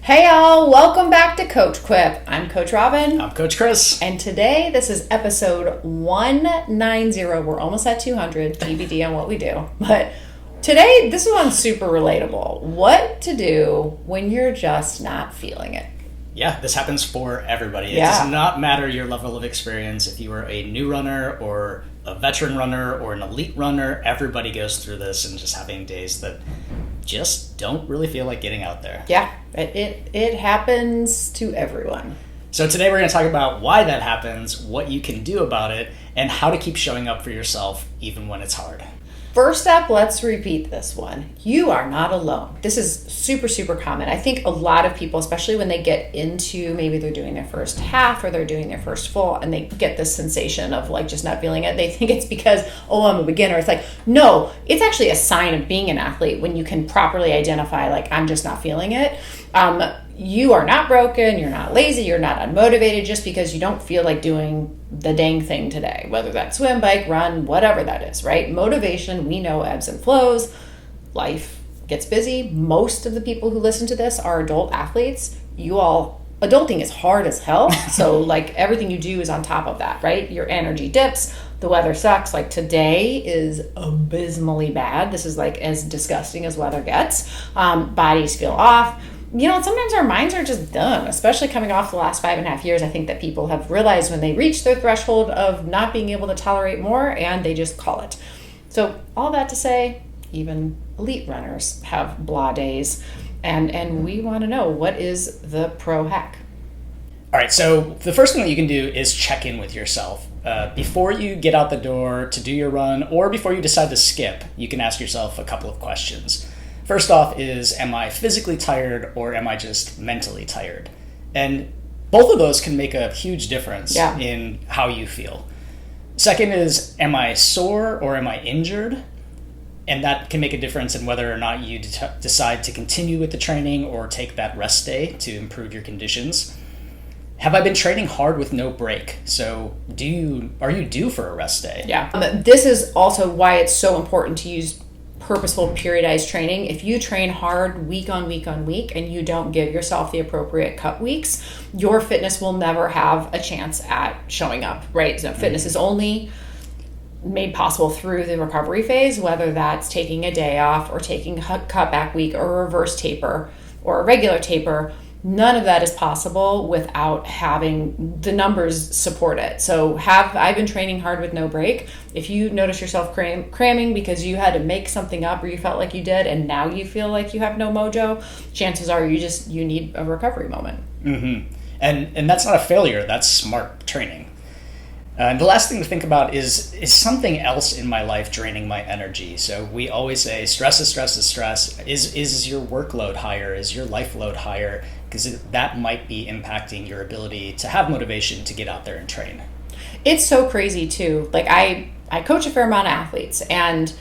Hey y'all, welcome back to Coach Quip. I'm Coach Robyn. I'm Coach Chris. And today, this is episode 190. We're almost at 200, TBD on what we do. But today, this one's super relatable. What to do when you're just not feeling it. Yeah, this happens for everybody. It Yeah. does not matter your level of experience. If you are a new runner or a veteran runner or an elite runner, everybody goes through this and just having days that just don't really feel like getting out there. Yeah, it happens to everyone. So today we're going to talk about why that happens, what you can do about it, and how to keep showing up for yourself even when it's hard. First up, let's repeat this one. You are not alone. This is super, super common. I think a lot of people, especially when they get into, maybe they're doing their first half or they're doing their first full, and they get this sensation of like just not feeling it. They think it's because, oh, I'm a beginner. It's like, no, it's actually a sign of being an athlete when you can properly identify, like, I'm just not feeling it. You are not broken, you're not lazy, you're not unmotivated just because you don't feel like doing the dang thing today, whether that's swim, bike, run, whatever that is, right? Motivation, we know, ebbs and flows. Life gets busy. Most of the people who listen to this are adult athletes. Adulting is hard as hell. So like everything you do is on top of that, right? Your energy dips, the weather sucks. Like today is abysmally bad. This is like as disgusting as weather gets. Bodies feel off. Sometimes our minds are just done, especially coming off the last 5.5 years. I think that people have realized when they reach their threshold of not being able to tolerate more and they just call it. So all that to say, even elite runners have blah days. And we want to know, what is the pro hack? All right, so the first thing that you can do is check in with yourself. Before you get out the door to do your run or before you decide to skip, you can ask yourself a couple of questions. First off is, am I physically tired or am I just mentally tired? And both of those can make a huge difference in how you feel. Second is, am I sore or am I injured? And that can make a difference in whether or not you decide to continue with the training or take that rest day to improve your conditions. Have I been training hard with no break? So are you due for a rest day? Yeah. This is also why it's so important to use purposeful periodized training. If you train hard week on week on week and you don't give yourself the appropriate cut weeks, your fitness will never have a chance at showing up, right? So fitness is only made possible through the recovery phase, whether that's taking a day off or taking a cutback week or a reverse taper or a regular taper. None of that is possible without having the numbers support it. So I've been training hard with no break. If you notice yourself cramming because you had to make something up or you felt like you did and now you feel like you have no mojo, chances are you need a recovery moment. Mm-hmm. And that's not a failure, that's smart training. And the last thing to think about is something else in my life draining my energy? So we always say stress is stress is stress. Is your workload higher? Is your life load higher? Because that might be impacting your ability to have motivation to get out there and train. It's so crazy too. Like I coach a fair amount of athletes, and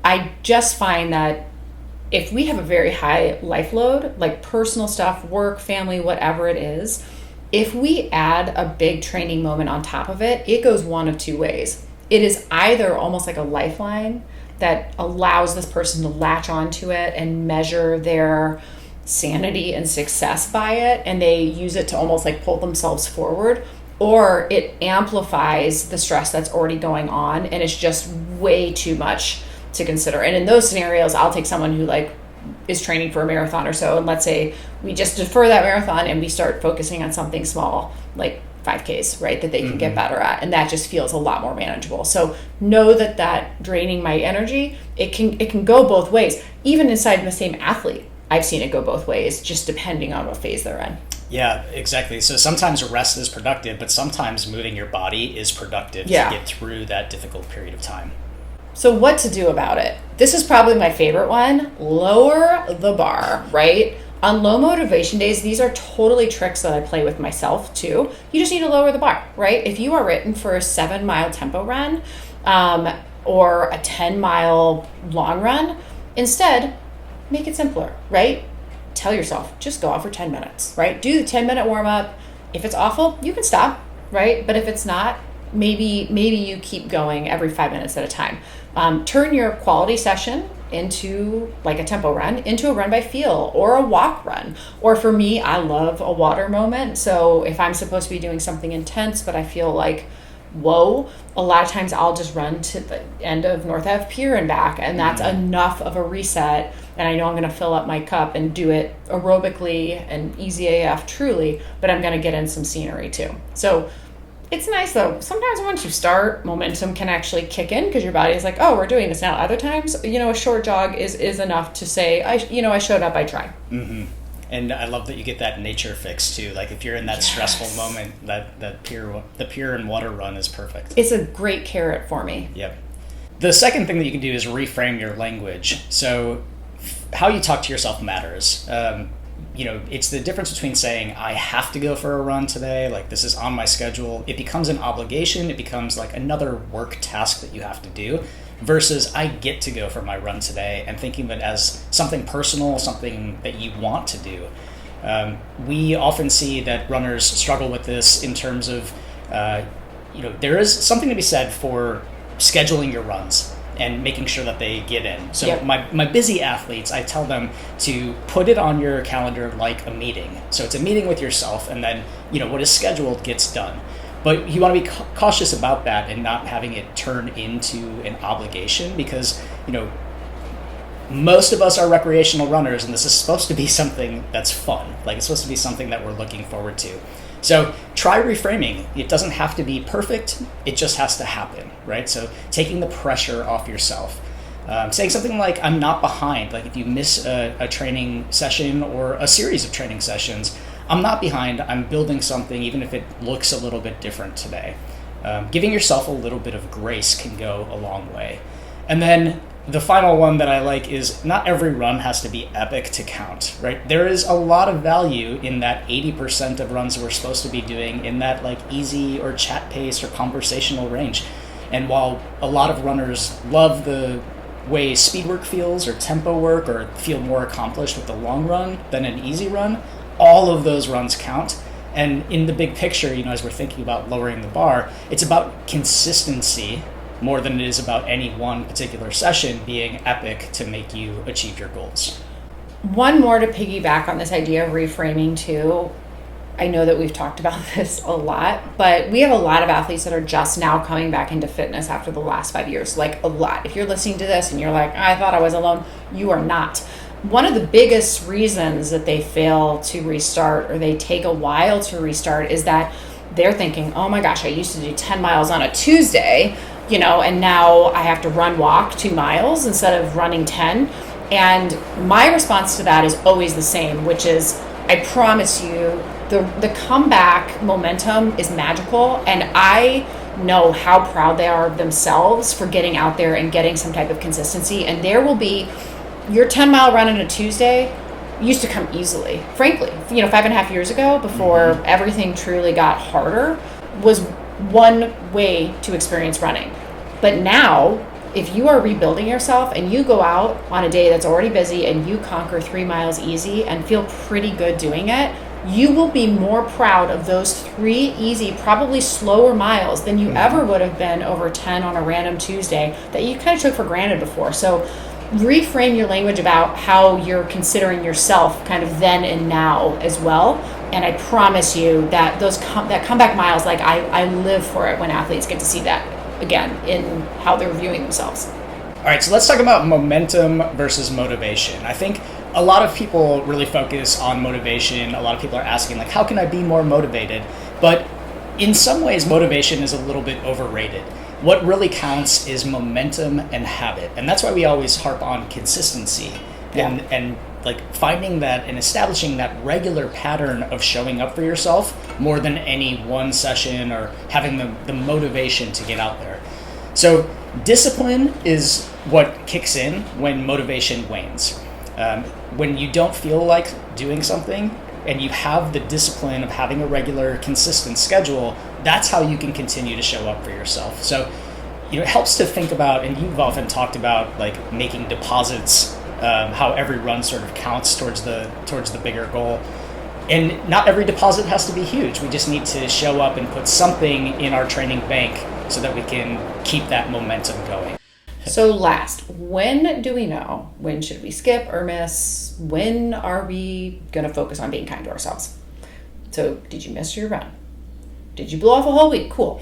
I just find that if we have a very high life load, like personal stuff, work, family, whatever it is, if we add a big training moment on top of it, it goes one of two ways. It is either almost like a lifeline that allows this person to latch onto it and measure their sanity and success by it, and they use it to almost like pull themselves forward, or it amplifies the stress that's already going on and it's just way too much to consider. And in those scenarios, I'll take someone who is training for a marathon or so, and let's say we just defer that marathon and we start focusing on something small like 5Ks, right, that they can get better at, and that just feels a lot more manageable. So know that draining my energy, it can go both ways. Even inside the same athlete, I've seen it go both ways, just depending on what phase they're in. Yeah, exactly. So sometimes rest is productive, but sometimes moving your body is productive to get through that difficult period of time. So what to do about it? This is probably my favorite one. Lower the bar, right? On low motivation days, these are totally tricks that I play with myself too. You just need to lower the bar, right? If you are written for a 7-mile tempo run or a 10-mile long run, instead, make it simpler, right? Tell yourself, just go out for 10 minutes, right? Do the 10-minute warm-up. If it's awful, you can stop, right? But if it's not, maybe you keep going every 5 minutes at a time. Turn your quality session into like a tempo run into a run by feel or a walk run. Or for me, I love a water moment. So if I'm supposed to be doing something intense, but I feel like, whoa, a lot of times I'll just run to the end of North Ave Pier and back, and that's enough of a reset. And I know I'm going to fill up my cup and do it aerobically and easy AF truly, but I'm going to get in some scenery too. So it's nice though. Sometimes once you start, momentum can actually kick in because your body is like, oh, we're doing this now. Other times, a short jog is enough to say, I showed up, I tried. Mm-hmm. And I love that you get that nature fix too. Like if you're in that stressful moment, the pier and water run is perfect. It's a great carrot for me. Yep. The second thing that you can do is reframe your language. So how you talk to yourself matters. It's the difference between saying, I have to go for a run today, like this is on my schedule. It becomes an obligation. It becomes like another work task that you have to do, versus I get to go for my run today, and thinking of it as something personal, something that you want to do. We often see that runners struggle with this in terms of, there is something to be said for scheduling your runs and making sure that they get in. So my busy athletes, I tell them to put it on your calendar like a meeting. So it's a meeting with yourself, and then, what is scheduled gets done. But you want to be cautious about that and not having it turn into an obligation, because, most of us are recreational runners, and this is supposed to be something that's fun. Like it's supposed to be something that we're looking forward to. So try reframing. It doesn't have to be perfect. It just has to happen, right? So taking the pressure off yourself. Saying something like, I'm not behind. Like if you miss a training session or a series of training sessions, I'm not behind. I'm building something, even if it looks a little bit different today. Giving yourself a little bit of grace can go a long way. And then the final one that I like is, not every run has to be epic to count, right? There is a lot of value in that 80% of runs we're supposed to be doing in that like easy or chat pace or conversational range. And while a lot of runners love the way speed work feels or tempo work or feel more accomplished with the long run than an easy run, all of those runs count. And in the big picture, as we're thinking about lowering the bar, it's about consistency more than it is about any one particular session being epic to make you achieve your goals. One more to piggyback on this idea of reframing too. I know that we've talked about this a lot, but we have a lot of athletes that are just now coming back into fitness after the last 5 years, like a lot. If you're listening to this and you're like, I thought I was alone, you are not. One of the biggest reasons that they fail to restart, or they take a while to restart, is that they're thinking, oh my gosh, I used to do 10 miles on a Tuesday, and now I have to walk 2 miles instead of running 10. And my response to that is always the same, which is, I promise you, the comeback momentum is magical, and I know how proud they are of themselves for getting out there and getting some type of consistency. And there will be, your 10-mile run on a Tuesday used to come easily. Frankly, 5.5 years ago, before everything truly got harder, was one way to experience running. But now, if you are rebuilding yourself and you go out on a day that's already busy and you conquer 3 miles easy and feel pretty good doing it, you will be more proud of those 3 easy, probably slower miles than you ever would have been over 10 on a random Tuesday that you kind of took for granted before. So reframe your language about how you're considering yourself kind of then and now as well. And I promise you that that comeback miles, like I live for it when athletes get to see that again in how they're viewing themselves. All right, so let's talk about momentum versus motivation. I think a lot of people really focus on motivation. A lot of people are asking, like, how can I be more motivated? But in some ways, motivation is a little bit overrated. What really counts is momentum and habit. And that's why we always harp on consistency and like finding that and establishing that regular pattern of showing up for yourself more than any one session or having the motivation to get out there. So discipline is what kicks in when motivation wanes. When you don't feel like doing something and you have the discipline of having a regular, consistent schedule, that's how you can continue to show up for yourself. So, it helps to think about, and you've often talked about like making deposits, how every run sort of counts towards the bigger goal. And not every deposit has to be huge. We just need to show up and put something in our training bank so that we can keep that momentum going. So last, when do we know? When should we skip or miss? When are we going to focus on being kind to ourselves? So did you miss your run? Did you blow off a whole week? Cool.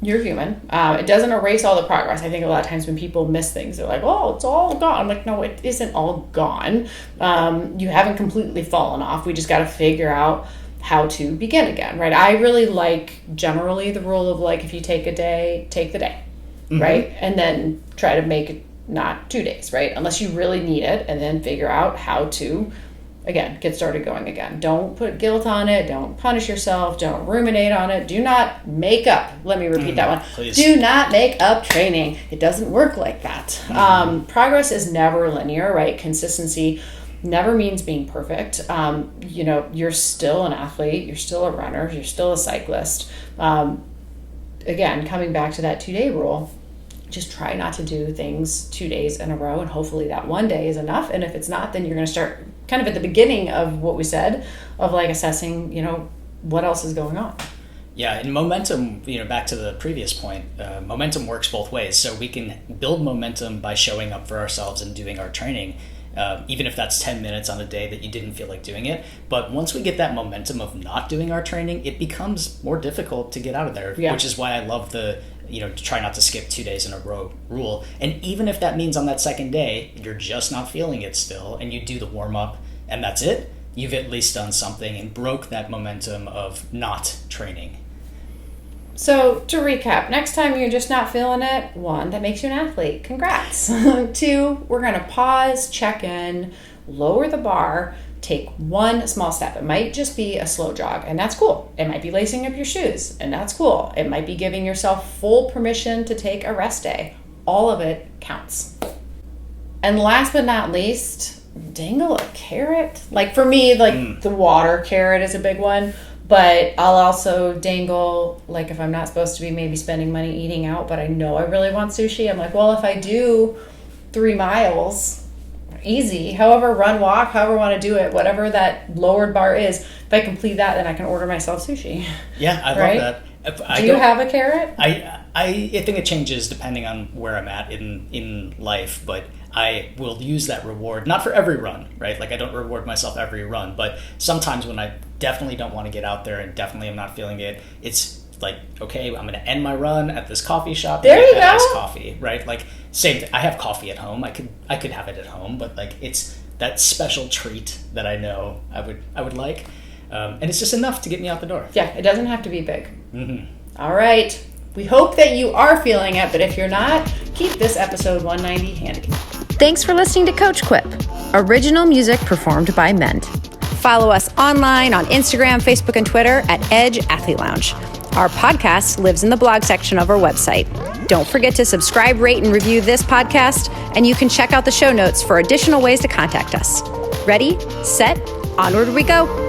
You're human. It doesn't erase all the progress. I think a lot of times when people miss things, they're like, oh, it's all gone. I'm like, no, it isn't all gone. You haven't completely fallen off. We just got to figure out how to begin again, right? I really like generally the rule of like, if you take a day, take the day, right? And then try to make it not 2 days, right? Unless you really need it, and then figure out how to, again, get started going again. Don't put guilt on it. Don't punish yourself. Don't ruminate on it. Do not make up. Let me repeat that one. Please. Do not make up training. It doesn't work like that. Progress is never linear, right? Consistency never means being perfect. You're still an athlete. You're still a runner. You're still a cyclist. Again, coming back to that 2-day rule, just try not to do things 2 days in a row, and hopefully that one day is enough. And if it's not, then you're going to start kind of at the beginning of what we said of like assessing, what else is going on. Yeah, and momentum, back to the previous point, momentum works both ways. So we can build momentum by showing up for ourselves and doing our training, even if that's 10 minutes on a day that you didn't feel like doing it. But once we get that momentum of not doing our training, it becomes more difficult to get out of there, which is why I love the try not to skip 2 days in a row rule. And even if that means on that second day, you're just not feeling it still, and you do the warm up and that's it, you've at least done something and broke that momentum of not training. So to recap, next time you're just not feeling it, 1, that makes you an athlete. Congrats. 2, we're going to pause, check in, lower the bar, take one small step. It might just be a slow jog, and that's cool. It might be lacing up your shoes, and that's cool. It might be giving yourself full permission to take a rest day. All of it counts. And last but not least, dangle a carrot. Like for me, the water carrot is a big one, but I'll also dangle, like if I'm not supposed to be maybe spending money eating out, but I know I really want sushi, I'm like, well, if I do 3 miles, easy, however, run, walk, however want to do it, whatever that lowered bar is, if I complete that, then I can order myself sushi. Yeah, I love that. Do you have a carrot? I think it changes depending on where I'm at in life, but I will use that reward, not for every run, right? Like I don't reward myself every run, but sometimes when I definitely don't want to get out there and definitely am not feeling it, it's like, okay, I'm going to end my run at this coffee shop. There you go. Iced coffee, right? Like same thing. I have coffee at home. I could have it at home, but like it's that special treat that I know I would like, and it's just enough to get me out the door. Yeah, it doesn't have to be big. All right. We hope that you are feeling it, but if you're not, keep this episode 190 handy. Thanks for listening to Coach Quip. Original music performed by Mend. Follow us online on Instagram, Facebook, and Twitter at Edge Athlete Lounge. Our podcast lives in the blog section of our website. Don't forget to subscribe, rate, and review this podcast, and you can check out the show notes for additional ways to contact us. Ready, set, onward we go.